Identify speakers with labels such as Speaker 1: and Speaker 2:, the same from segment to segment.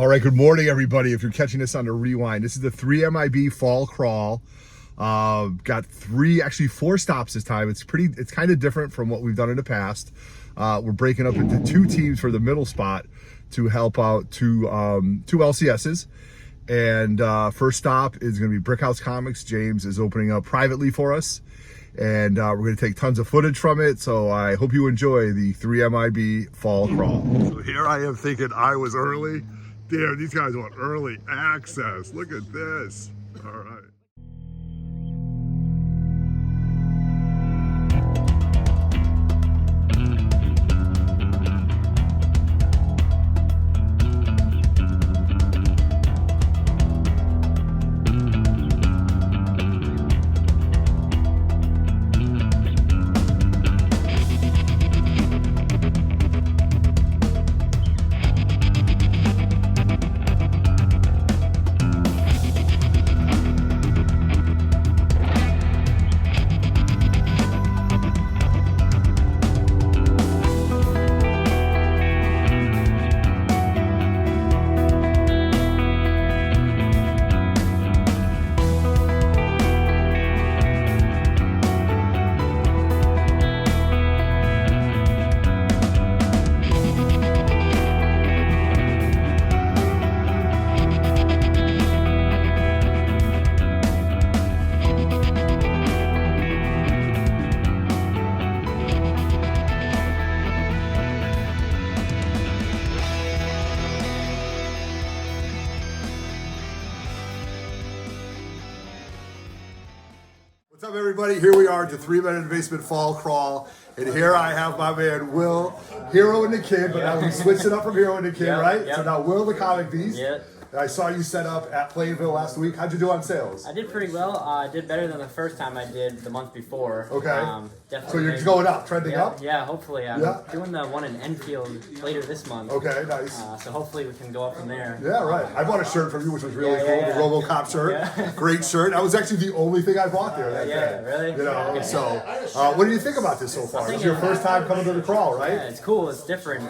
Speaker 1: All right, good morning, everybody. If you're catching this on the rewind, this is the 3MIB fall crawl. Got actually four stops this time. It's kind of different from what we've done in the past. We're breaking up into two teams for the middle spot to help out two LCSs. And first stop is going to be Brickhouse Comics. James is opening up privately for us. And we're going to take tons of footage from it. So I hope you enjoy the 3MIB fall crawl. So here I am thinking I was early. Damn, these guys want early access. Look at this. All right. What's up, everybody? Here we are at the 3 Men in the Basement Fall Crawl, and here I have my man Will, Hero and the Kid, but now we switched it up from Hero and the Kid, right? Yep. So now Will the Comic Beast. Yep. I saw you set up at Plainville last week. How'd you do on sales?
Speaker 2: I did pretty well. I did better than the first time I did the month before.
Speaker 1: Okay. So you're going up, trending up?
Speaker 2: Yeah, hopefully. I'm doing the one in Enfield later this month.
Speaker 1: Okay, nice.
Speaker 2: So hopefully we can go up from there.
Speaker 1: Yeah, right. I bought a shirt from you, which was really cool. The RoboCop shirt. Yeah. Great shirt. That was actually the only thing I bought there that day.
Speaker 2: Really?
Speaker 1: You know, so what do you think about this so far? It's your first time coming to the crawl, right?
Speaker 2: Yeah, it's cool. It's different.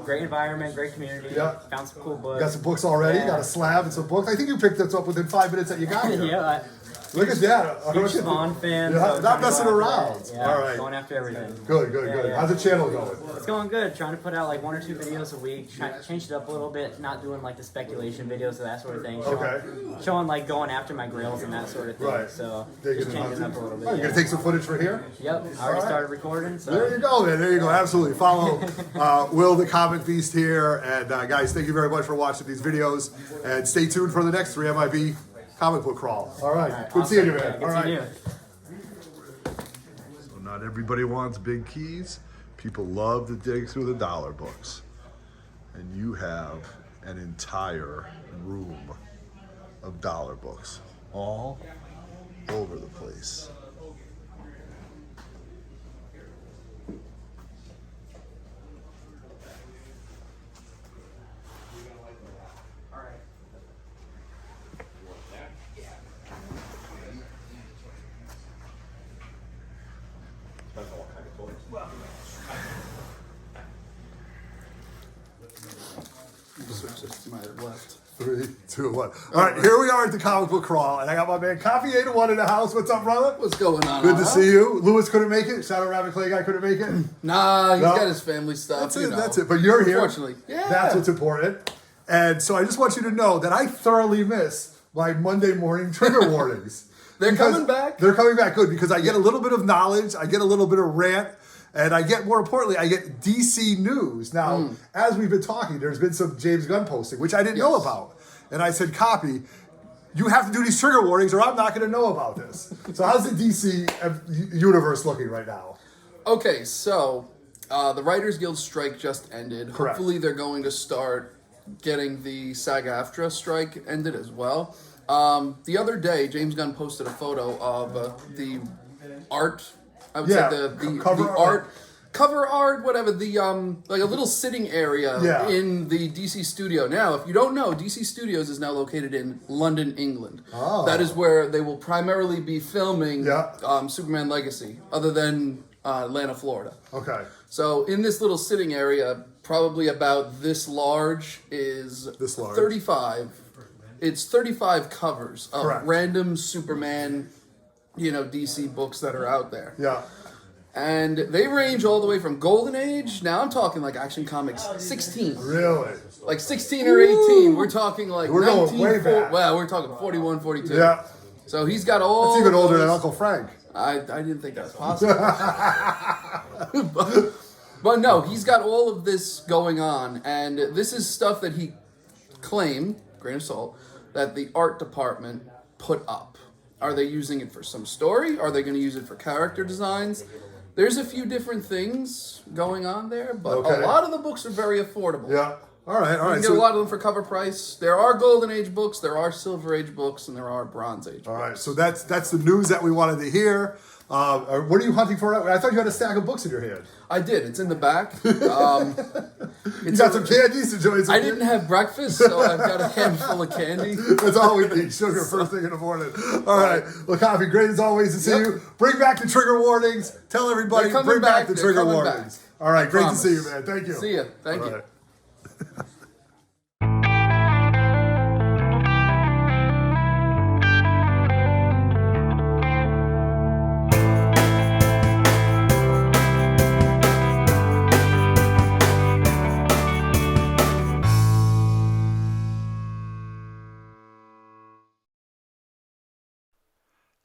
Speaker 2: Great environment, great community.
Speaker 1: Yeah.
Speaker 2: Found some cool books.
Speaker 1: Got some books already. Got a slab and some books. I think you picked this up within 5 minutes that you got here. Look at that.
Speaker 2: Huge Spawn fan.
Speaker 1: Yeah, not messing around.
Speaker 2: Yeah,
Speaker 1: all right.
Speaker 2: Going after everything.
Speaker 1: Good. Yeah. How's the channel going?
Speaker 2: It's going good. Trying to put out like 1 or 2 videos a week. Trying to change it up a little bit. Not doing like the speculation videos and that sort of thing. Showing like going after my grails and that sort of thing. Right. So just changing it up a little bit.
Speaker 1: You're going to take some footage for here?
Speaker 2: Yep. I already started recording. So.
Speaker 1: There you go, man. There you go. Absolutely. Follow Will the Comic Beast here. And guys, thank you very much for watching these videos. And stay tuned for the next 3MIB comic book crawl. All right. Good seeing you, man.
Speaker 2: Good seeing you.
Speaker 1: So not everybody wants big keys. People love to dig through the dollar books. And you have an entire room of dollar books all over the place.
Speaker 3: Left.
Speaker 1: 3, 2, 1. All right, here we are at the comic book crawl, and I got my man Coffee 801 in the house. What's up, brother?
Speaker 3: What's going on?
Speaker 1: Good to see you. Lewis couldn't make it. Shadow Rabbit Clay guy couldn't make it.
Speaker 3: Nah, he's got his family stuff.
Speaker 1: That's it. But you're here.
Speaker 3: Unfortunately, yeah.
Speaker 1: That's what's important. And so I just want you to know that I thoroughly miss my Monday morning trigger warnings.
Speaker 3: They're coming back.
Speaker 1: They're coming back good because I get a little bit of knowledge. I get a little bit of rant. And I get, more importantly, I get DC news. Now, as we've been talking, there's been some James Gunn posting, which I didn't know about. And I said, Copy, you have to do these trigger warnings or I'm not going to know about this. So how's the DC universe looking right now?
Speaker 3: Okay, so the Writers Guild strike just ended.
Speaker 1: Correct.
Speaker 3: Hopefully they're going to start getting the SAG-AFTRA strike ended as well. The other day, James Gunn posted a photo of the art... I would say the cover art, whatever, the like a little sitting area in the DC studio. Now, if you don't know, DC Studios is now located in London, England. Oh. That is where they will primarily be filming Superman Legacy, other than Atlanta, Florida.
Speaker 1: Okay.
Speaker 3: So in this little sitting area, probably about this large is
Speaker 1: This large.
Speaker 3: 35. It's 35 covers of
Speaker 1: Correct.
Speaker 3: random Superman, DC books that are out there.
Speaker 1: Yeah.
Speaker 3: And they range all the way from Golden Age. Now I'm talking like Action Comics 16.
Speaker 1: Really?
Speaker 3: Like 16 or 18. We're talking like
Speaker 1: We're going way back.
Speaker 3: Well, we're talking 41, 42.
Speaker 1: Yeah.
Speaker 3: So he's got all.
Speaker 1: It's even older than Uncle Frank.
Speaker 3: I didn't think that was possible. but no, he's got all of this going on. And this is stuff that he claimed, grain of salt, that the art department put up. Are they using it for some story? Are they going to use it for character designs? There's a few different things going on there, but a lot of the books are very affordable.
Speaker 1: Yeah. All right.
Speaker 3: You can get a lot of them for cover price. There are Golden Age books, there are Silver Age books, and there are Bronze Age books.
Speaker 1: All right. So that's the news that we wanted to hear. What are you hunting for? I thought you had a stack of books in your hand.
Speaker 3: I did. It's in the back.
Speaker 1: You got some candies to join.
Speaker 3: I didn't have breakfast, so I've got a handful of candy.
Speaker 1: That's all we need. Sugar first thing in the morning. All right. Well, Coffee, great as always to see you. Bring back the trigger warnings. Tell everybody, bring back the trigger warnings. All right. Great to see you, man. Thank you.
Speaker 3: See you. Thank you.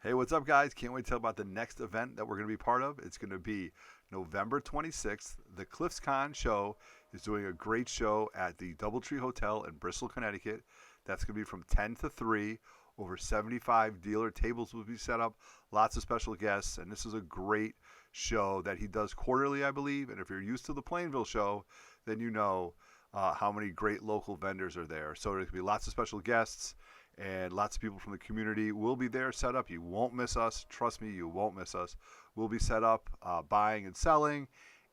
Speaker 4: Hey, what's up, guys? Can't wait to tell about the next event that we're going to be part of. It's going to be November 26th. The CliffsCon show is doing a great show at the Doubletree Hotel in Bristol, Connecticut. That's going to be from 10 to 3. Over 75 dealer tables will be set up. Lots of special guests. And this is a great show that he does quarterly, I believe. And if you're used to the Plainville show, then you know how many great local vendors are there. So there's going to be lots of special guests. And lots of people from the community will be there set up. You won't miss us. Trust me, you won't miss us. We'll be set up buying and selling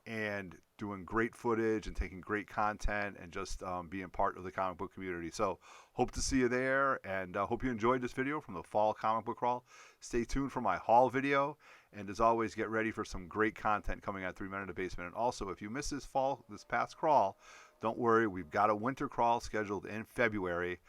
Speaker 4: and doing great footage and taking great content and just being part of the comic book community. So hope to see you there, and hope you enjoyed this video from the Fall Comic Book Crawl. Stay tuned for my haul video, and as always, get ready for some great content coming at 3 Men in the Basement. And also, if you missed this past crawl, don't worry, we've got a winter crawl scheduled in February,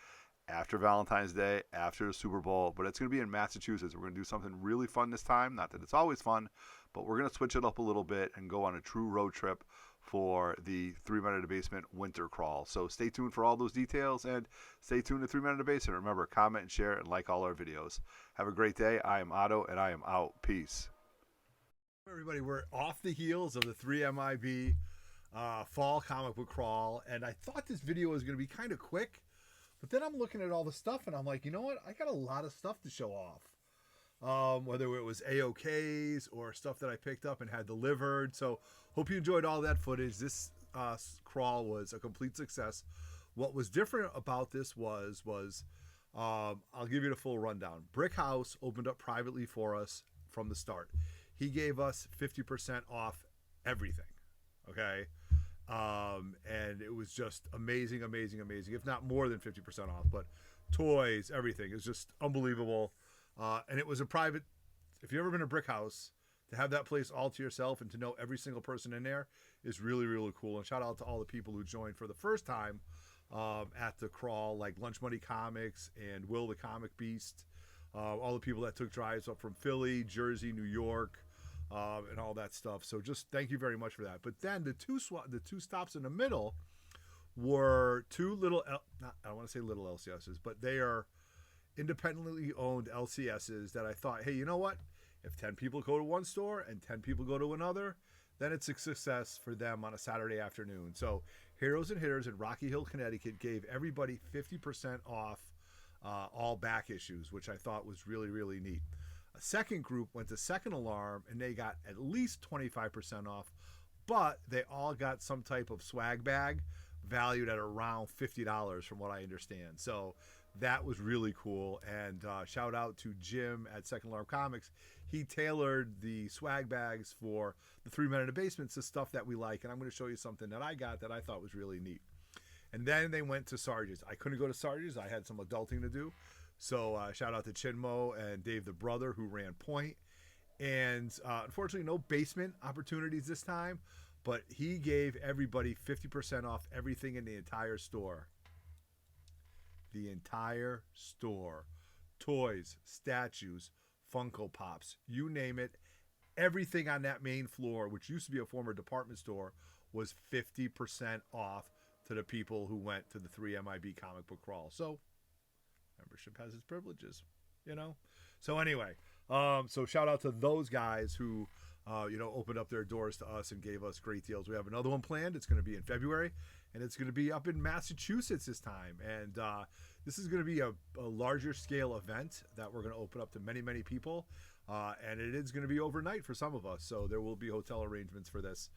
Speaker 4: after Valentine's Day, after the Super Bowl, but it's going to be in Massachusetts. We're going to do something really fun this time. Not that it's always fun, but we're going to switch it up a little bit and go on a true road trip for the 3 Men in the Basement winter crawl. So stay tuned for all those details, and stay tuned to 3 Men in the Basement. Remember, comment and share and like all our videos. Have a great day. I am Otto, and I am out. Peace.
Speaker 1: Everybody, we're off the heels of the 3MIB Fall Comic Book Crawl, and I thought this video was going to be kind of quick. But then I'm looking at all the stuff, and I'm like, you know what? I got a lot of stuff to show off. Whether it was AOKs or stuff that I picked up and had delivered. So hope you enjoyed all that footage. This crawl was a complete success. What was different about this was I'll give you the full rundown. Brick House opened up privately for us from the start. He gave us 50% off everything. Okay. And it was just amazing, if not more than 50% off, but toys, everything. It was just unbelievable. And it was a private, if you've ever been to Brick House, to have that place all to yourself and to know every single person in there is really, really cool. And shout out to all the people who joined for the first time at the crawl, like Lunch Money Comics and Will the Comic Beast, all the people that took drives up from Philly, Jersey, New York, and all that stuff. So just thank you very much for that. But then the two stops in the middle were two little, I don't want to say little LCSs, but they are independently owned LCSs that I thought, hey, you know what? If 10 people go to one store and 10 people go to another, then it's a success for them on a Saturday afternoon. So Heroes and Hitters in Rocky Hill, Connecticut gave everybody 50% off all back issues, which I thought was really, really neat. A second group went to Second Alarm, and they got at least 25% off, but they all got some type of swag bag valued at around $50 from what I understand. So that was really cool. And shout out to Jim at Second Alarm Comics. He tailored the swag bags for the 3 Men in the Basement to stuff that we like. And I'm going to show you something that I got that I thought was really neat. And then they went to Sarge's. I couldn't go to Sarge's. I had some adulting to do. So shout out to Chinmo and Dave the brother who ran point. And unfortunately, no basement opportunities this time. but he gave everybody 50% off everything in the entire store. The entire store. Toys, statues, Funko Pops, you name it. Everything on that main floor, which used to be a former department store, was 50% off to the people who went to the 3MIB comic book crawl. So membership has its privileges, you know. So anyway, so shout out to those guys who opened up their doors to us and gave us great deals. We have another one planned. It's going to be in February, and it's going to be up in Massachusetts this time. And this is going to be a larger scale event that we're going to open up to many, many people. And it is going to be overnight for some of us. So there will be hotel arrangements for this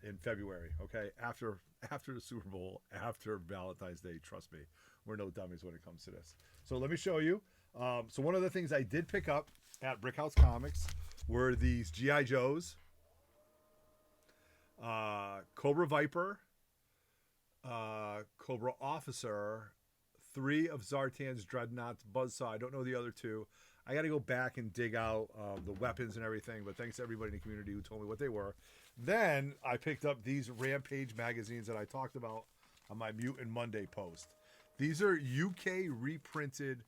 Speaker 1: in February. Okay, after the Super Bowl, after Valentine's Day. Trust me, we're no dummies when it comes to this. So let me show you. So one of the things I did pick up at Brickhouse Comics were these G.I. Joes, Cobra Viper, Cobra Officer, 3 of Zartan's Dreadnoughts, Buzzsaw. I don't know the other 2. I got to go back and dig out the weapons and everything, but thanks to everybody in the community who told me what they were. Then I picked up these Rampage magazines that I talked about on my Mutant Monday post. These are UK reprinted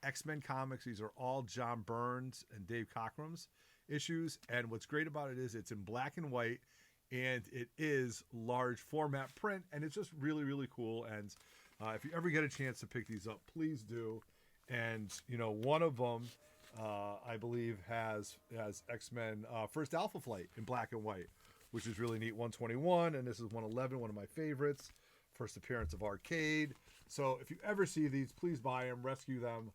Speaker 1: X-Men comics. These are all John Burns and Dave Cockrum's issues, and what's great about it is it's in black and white, and it is large format print, and it's just really, really cool. And if you ever get a chance to pick these up, please do. And one of them I believe has X-Men First Alpha Flight in black and white, which is really neat. 121, and this is 111, one of my favorites. First appearance of Arcade. So if you ever see these, please buy them, rescue them.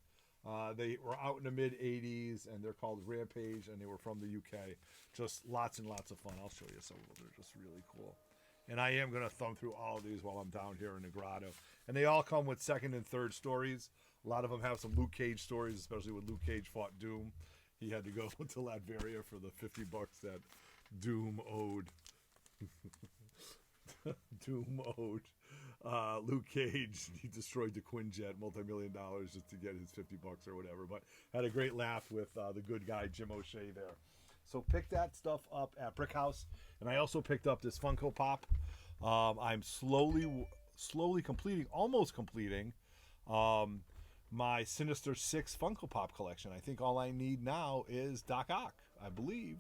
Speaker 1: They were out in the mid 80s, and they're called Rampage, and they were from the UK. Just lots and lots of fun. I'll show you some of them. They're just really cool. And I am going to thumb through all of these while I'm down here in the grotto. And they all come with second and third stories. A lot of them have some Luke Cage stories, especially when Luke Cage fought Doom. He had to go to Latveria for the $50 that Doom owed. Doom owed Luke Cage. He destroyed the Quinjet, multi-million dollars, just to get his $50 or whatever. But had a great laugh with the good guy Jim O'Shea there. So pick that stuff up at Brickhouse. And I also picked up this Funko Pop. I'm slowly completing, almost completing, my Sinister Six Funko Pop collection. I think all I need now is Doc Ock, I believe.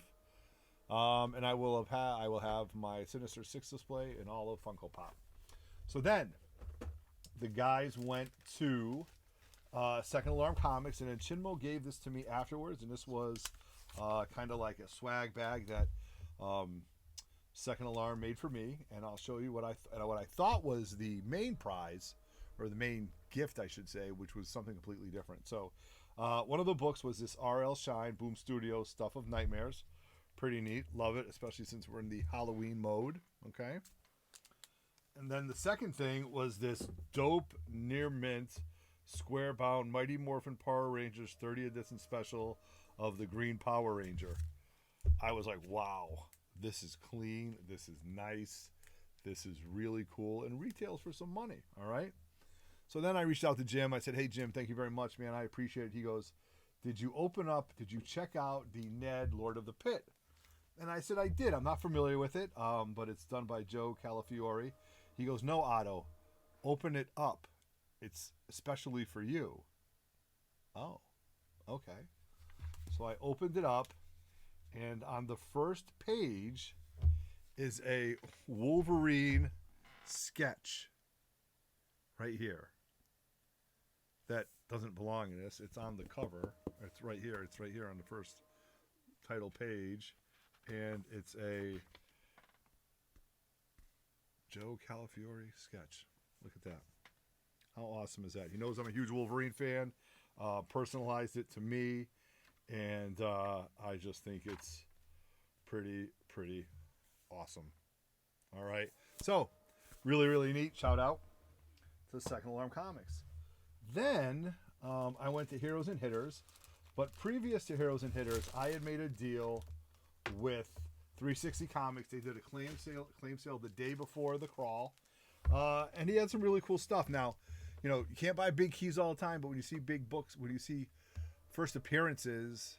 Speaker 1: And I will have my Sinister Six display in all of Funko Pop. So then, the guys went to Second Alarm Comics, and then Chinmo gave this to me afterwards, and this was kind of like a swag bag that Second Alarm made for me, and I'll show you what I thought was the main prize, or the main gift, I should say, which was something completely different. So, one of the books was this R.L. Shine Boom Studios Stuff of Nightmares. Pretty neat. Love it, especially since we're in the Halloween mode. Okay. And then the second thing was this dope near mint square bound Mighty Morphin Power Rangers 30th edition special of the Green Power Ranger. I was like, wow, this is clean. This is nice. This is really cool, and retails for some money. All right. So then I reached out to Jim. I said, hey, Jim, thank you very much, man. I appreciate it. He goes, did you check out the Ned Lord of the Pit? And I said, I did. I'm not familiar with it, but it's done by Joe Calafiore. He goes, no, Otto, open it up. It's especially for you. Oh, okay. So I opened it up, and on the first page is a Wolverine sketch right here. That doesn't belong in this. It's on the cover. It's right here. It's right here on the first title page. And it's a Joe Calafiore sketch. Look at that. How awesome is that? He knows I'm a huge Wolverine fan. Personalized it to me. And I just think it's pretty awesome. All right. So, really, really neat. Shout out to Second Alarm Comics. Then I went to Heroes and Hitters. But previous to Heroes and Hitters, I had made a deal with 360 Comics. They did a claim sale the day before the crawl. And he had some really cool stuff. Now, you can't buy big keys all the time, but when you see big books, when you see first appearances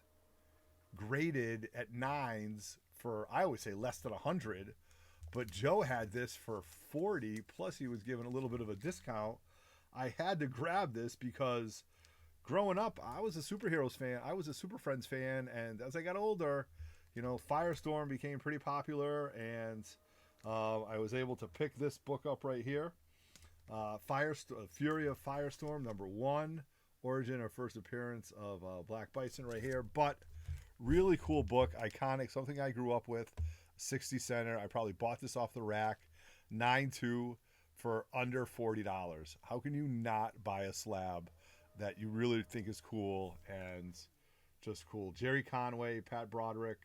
Speaker 1: graded at 9s for, I always say, less than 100, but Joe had this for 40, plus he was given a little bit of a discount. I had to grab this because growing up, I was a superheroes fan. I was a Super Friends fan, and as I got older, you know, Firestorm became pretty popular, and I was able to pick this book up right here. Fury of Firestorm, #1, origin or first appearance of Black Bison right here. But really cool book, iconic, something I grew up with. 60 center. I probably bought this off the rack. 9.2 for under $40. How can you not buy a slab that you really think is cool and just cool? Jerry Conway, Pat Broderick,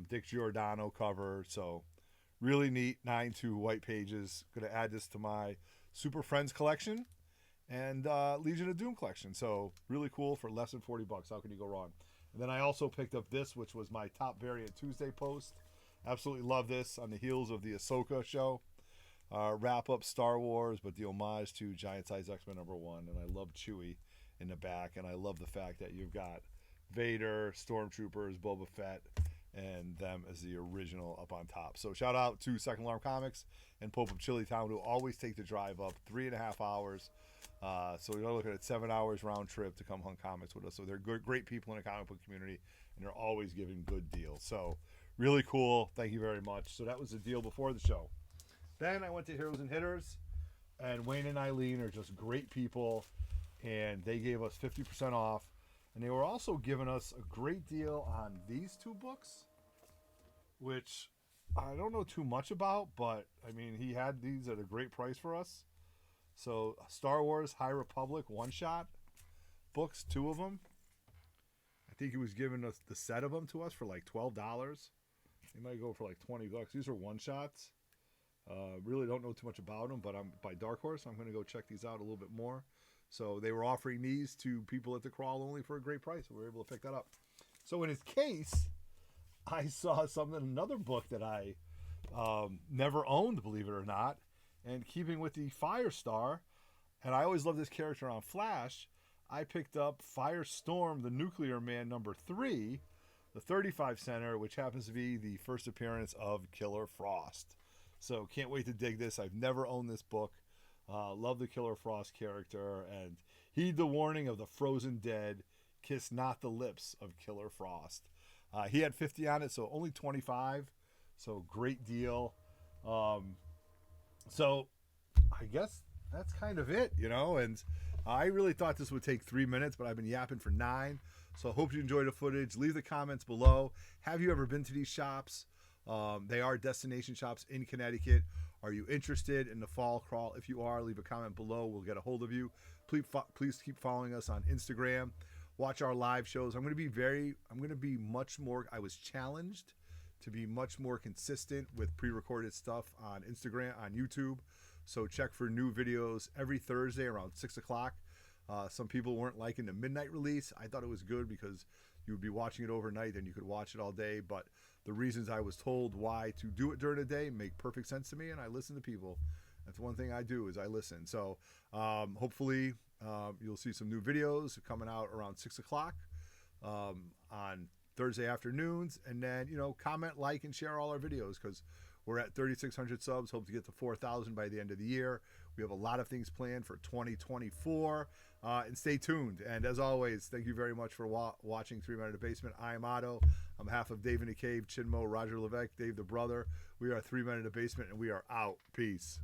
Speaker 1: Dick Giordano cover. So really neat. 9.2 white pages. Going to add this to my Super Friends collection and Legion of Doom collection. So really cool for less than $40. How can you go wrong? And then I also picked up this, which was my top variant Tuesday post. Absolutely love this on the heels of the Ahsoka show. Wrap up Star Wars, but the homage to Giant Size X-Men #1. And I love Chewie in the back. And I love the fact that you've got Vader, Stormtroopers, Boba Fett, and them as the original up on top. So shout out to Second Alarm Comics and Pope of Chilitown, who always take the drive up 3.5 hours. So you're looking at 7 hours round trip to come hunt comics with us. So they're good, great people in the comic book community, and they're always giving good deals. So really cool. Thank you very much. So that was the deal before the show. Then I went to Heroes and Hitters, and Wayne and Eileen are just great people, and they gave us 50% off. And they were also giving us a great deal on these two books, which I don't know too much about, but I mean, he had these at a great price for us. So Star Wars High Republic one-shot books, 2 of them. I think he was giving us the set of them to us for like $12. They might go for like $20. These are one-shots. Really don't know too much about them, but I'm by Dark Horse. I'm going to go check these out a little bit more. So they were offering these to people at the crawl only for a great price. We were able to pick that up. So in his case, I saw another book that I never owned, believe it or not. And keeping with the Firestar, and I always loved this character on Flash, I picked up Firestorm, the Nuclear Man #3, the 35 center, which happens to be the first appearance of Killer Frost. So can't wait to dig this. I've never owned this book. Love the Killer Frost character, and heed the warning of the frozen dead. Kiss not the lips of Killer Frost. He had 50 on it, so only 25. So great deal. So I guess that's kind of it, you know. And I really thought this would take 3 minutes, but I've been yapping for 9. So I hope you enjoyed the footage. Leave the comments below. Have you ever been to these shops? They are destination shops in Connecticut. Are you interested in the fall crawl? If you are, leave a comment below. We'll get a hold of you. Please keep following us on Instagram. Watch our live shows. I'm going to be much more, I was challenged to be much more consistent with pre-recorded stuff on Instagram, on YouTube. So check for new videos every Thursday around 6 o'clock. Some people weren't liking the midnight release. I thought it was good because you would be watching it overnight and you could watch it all day. But the reasons I was told why to do it during the day make perfect sense to me, and I listen to people. That's one thing I do, is I listen. So hopefully you'll see some new videos coming out around 6 o'clock on Thursday afternoons. And then, you know, comment, like, and share all our videos, because we're at 3,600 subs. Hope to get to 4,000 by the end of the year. We have a lot of things planned for 2024. And stay tuned. And as always, thank you very much for watching 3 Men in the Basement. I am Otto. On behalf of Dave in the Cave, Chinmo, Roger Levesque, Dave the Brother, we are 3 Men in the Basement, and we are out. Peace.